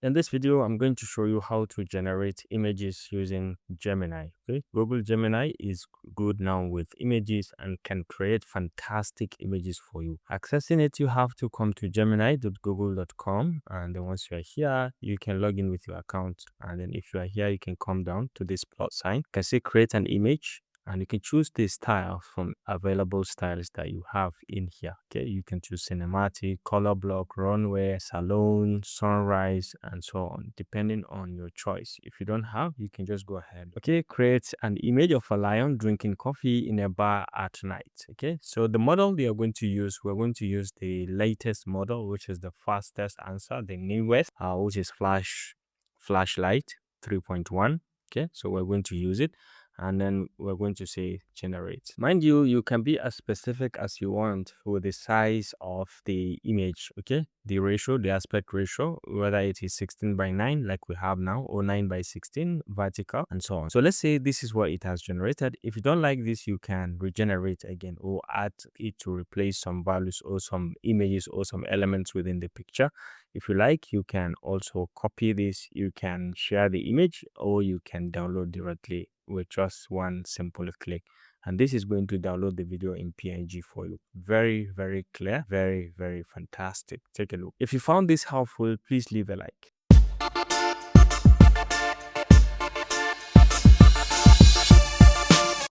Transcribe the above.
In this video, I'm going to show you how to generate images using Gemini. Okay, Google Gemini is good now with images and can create fantastic images for you. Accessing it, you have to come to gemini.google.com, and then once you are here, you can log in with your account. And then if you are here, you can come down to this plus sign. You can say create an image, and you can choose the style from available styles that you have in here. Okay, you can choose cinematic, color block, runway, salon, sunrise, and so on, depending on your choice. If you don't have, you can just go ahead. Okay, create an image of a lion drinking coffee in a bar at night. Okay, so the model we are going to use, we're going to use the latest model, which is the fastest answer, the newest, which is flashlight 3.1. Okay, so we're going to use it, and then we're going to say generate. Mind you, you can be as specific as you want with the size of the image. Okay, the ratio, the aspect ratio, whether it is 16:9 like we have now, or 9:16 vertical, and so on. So let's say this is what it has generated. If you don't like this, you can regenerate again or add it to replace some values or some images or some elements within the picture. If you like, you can also copy this, you can share the image, or you can download directly with just one simple click. And this is going to download the video in PNG for you. Very, very clear, very, very fantastic. Take a look. If you found this helpful, please leave a like.